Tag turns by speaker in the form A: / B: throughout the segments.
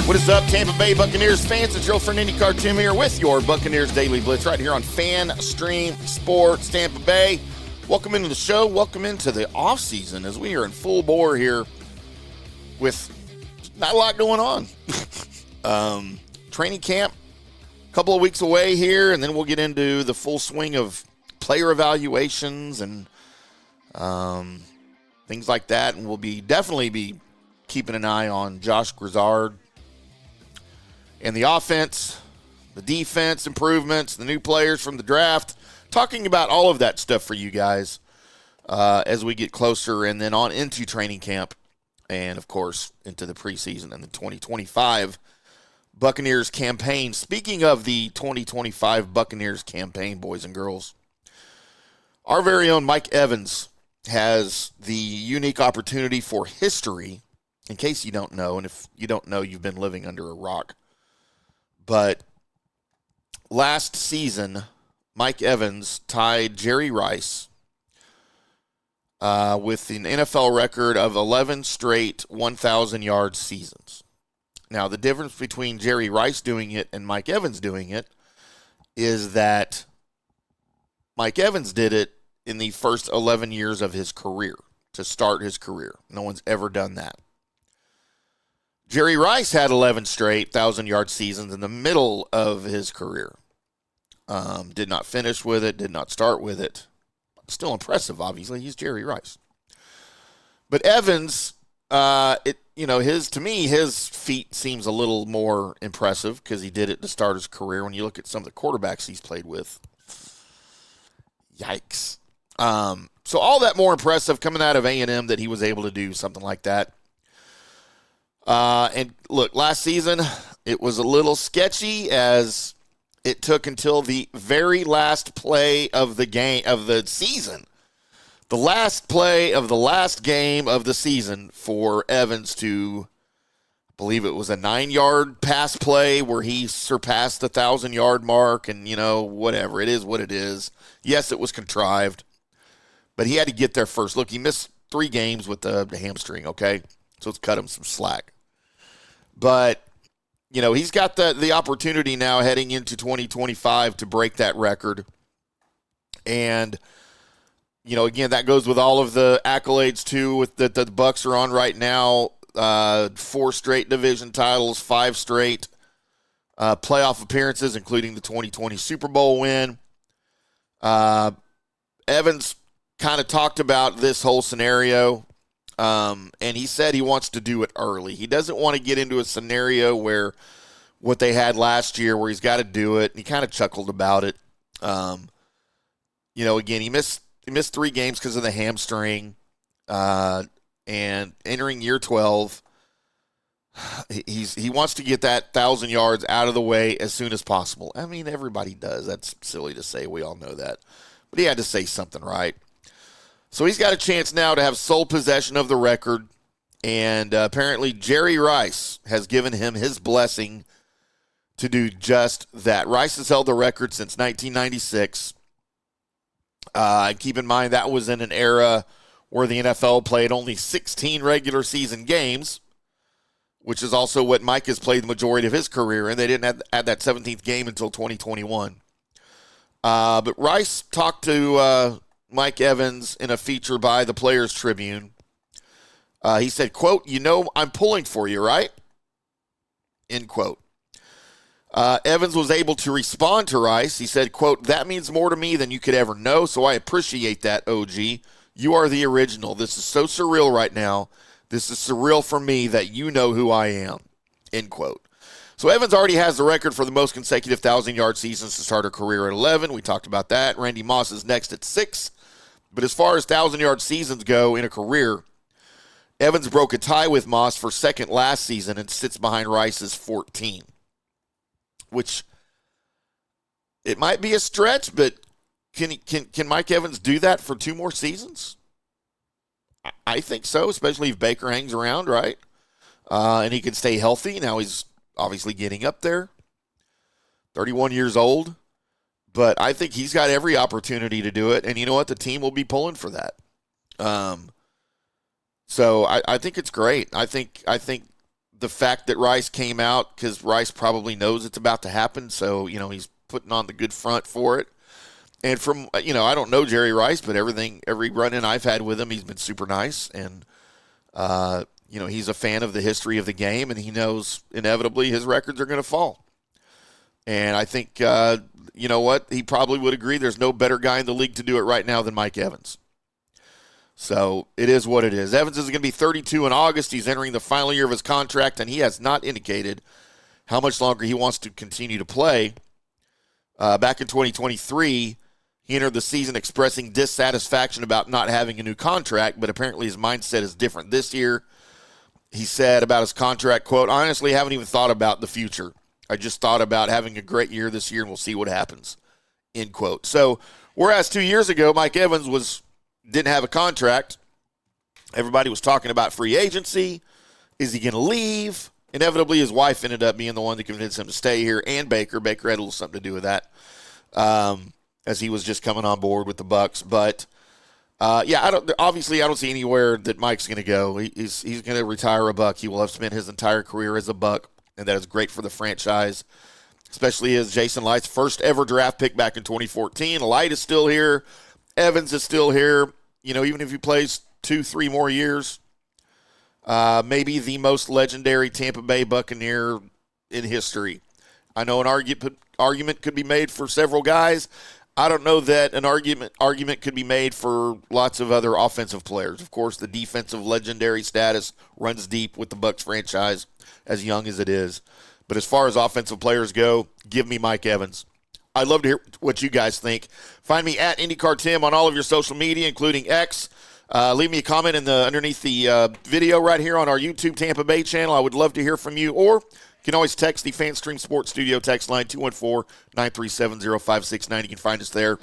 A: What is up, Tampa Bay Buccaneers fans? It's your old friend IndyCar Timm here with your Buccaneers Daily Blitz right here on Fan Stream Sports Tampa Bay. Welcome into the show. Welcome into the offseason as we are in full bore here with not a lot going on. Training camp, a couple of weeks away here, and then we'll get into the full swing of player evaluations and things like that. And we'll definitely be keeping an eye on Josh Grizzard and the offense, the defense improvements, the new players from the draft, talking about all of that stuff for you guys as we get closer and then on into training camp and, of course, into the preseason and the 2025 Buccaneers campaign. Speaking of the 2025 Buccaneers campaign, boys and girls, our very own Mike Evans has the unique opportunity for history, in case you don't know, and if you don't know, you've been living under a rock. But last season, Mike Evans tied Jerry Rice with an NFL record of 11 straight 1,000-yard seasons. Now, the difference between Jerry Rice doing it and Mike Evans doing it is that Mike Evans did it in the first 11 years of his career, to start his career. No one's ever done that. Jerry Rice had 11 straight 1,000-yard seasons in the middle of his career. Did not finish with it, did not start with it. Still impressive, obviously. He's Jerry Rice. But Evans, his feat seems a little more impressive because he did it to start his career. When you look at some of the quarterbacks he's played with, yikes. So all that more impressive coming out of A&M that he was able to do something like that. And look, last season, it was a little sketchy as it took until the very last play of the season. The last play of the last game of the season for Evans to, I believe it was a 9-yard pass play where he surpassed the 1,000-yard mark and, whatever. It is what it is. Yes, it was contrived, but he had to get there first. Look, he missed 3 games with the hamstring, okay? So it's cut him some slack. But, he's got the opportunity now heading into 2025 to break that record. And, again, that goes with all of the accolades, too, that the Bucs are on right now. 4 straight division titles, 5 straight playoff appearances, including the 2020 Super Bowl win. Evans kind of talked about this whole scenario. And he said he wants to do it early. He doesn't want to get into a scenario where what they had last year where he's got to do it. And he kind of chuckled about it. Again, he missed 3 games because of the hamstring. And entering year 12, he wants to get that 1,000 yards out of the way as soon as possible. I mean, everybody does. That's silly to say. We all know that. But he had to say something, right? So he's got a chance now to have sole possession of the record, and apparently Jerry Rice has given him his blessing to do just that. Rice has held the record since 1996. Keep in mind that was in an era where the NFL played only 16 regular season games, which is also what Mike has played the majority of his career, and they didn't add that 17th game until 2021. But Rice talked to Mike Evans in a feature by the Players Tribune. He said, quote, I'm pulling for you, right? End quote. Evans was able to respond to Rice. He said, quote, that means more to me than you could ever know, so I appreciate that, OG. You are the original. This is so surreal right now. This is surreal for me that you know who I am, end quote. So Evans already has the record for the most consecutive 1,000-yard seasons to start a career at 11. We talked about that. Randy Moss is next at 6. But as far as 1,000-yard seasons go in a career, Evans broke a tie with Moss for second last season and sits behind Rice's 14, which it might be a stretch, but can Mike Evans do that for 2 more seasons? I think so, especially if Baker hangs around, right? And he can stay healthy. Now he's obviously getting up there, 31 years old. But I think he's got every opportunity to do it, and you know what? The team will be pulling for that. So I think it's great. I think the fact that Rice came out, because Rice probably knows it's about to happen, so, he's putting on the good front for it. And from, I don't know Jerry Rice, but every run-in I've had with him, he's been super nice. And, he's a fan of the history of the game, and he knows inevitably his records are going to fall. And I think, you know what, he probably would agree there's no better guy in the league to do it right now than Mike Evans. So it is what it is. Evans is going to be 32 in August. He's entering the final year of his contract, and he has not indicated how much longer he wants to continue to play. Back in 2023, he entered the season expressing dissatisfaction about not having a new contract, but apparently his mindset is different this year. He said about his contract, quote, "Honestly, haven't even thought about the future. I just thought about having a great year this year, and we'll see what happens," end quote. So whereas 2 years ago, Mike Evans didn't have a contract, everybody was talking about free agency. Is he going to leave? Inevitably, his wife ended up being the one that convinced him to stay here, and Baker. Baker had a little something to do with that, as he was just coming on board with the Bucs. But I don't see anywhere that Mike's going to go. He's going to retire a Buck. He will have spent his entire career as a Buck, and that is great for the franchise, especially as Jason Light's first ever draft pick back in 2014. Light is still here. Evans is still here. Even if he plays 2-3 more years, maybe the most legendary Tampa Bay Buccaneer in history. I know an argument could be made for several guys. I don't know that an argument could be made for lots of other offensive players. Of course, the defensive legendary status runs deep with the Bucs franchise, as young as it is. But as far as offensive players go, give me Mike Evans. I'd love to hear what you guys think. Find me at IndyCar Timm on all of your social media, including X. Leave me a comment underneath the video right here on our YouTube Tampa Bay channel. I would love to hear from you. Or you can always text the FanStream Sports Studio text line, 214-937-0569. You can find us there.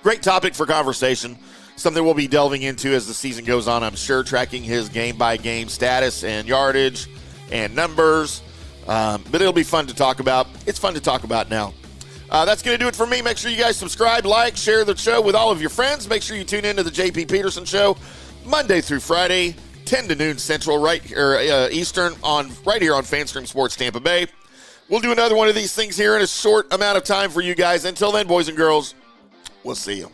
A: Great topic for conversation. Something we'll be delving into as the season goes on, I'm sure, tracking his game-by-game status and yardage and numbers. But it'll be fun to talk about. It's fun to talk about now. That's going to do it for me. Make sure you guys subscribe, like, share the show with all of your friends. Make sure you tune into the JP Peterson Show Monday through Friday, 10 to noon Central, Eastern, right here on FanStream Sports Tampa Bay. We'll do another one of these things here in a short amount of time for you guys. Until then, boys and girls, we'll see you.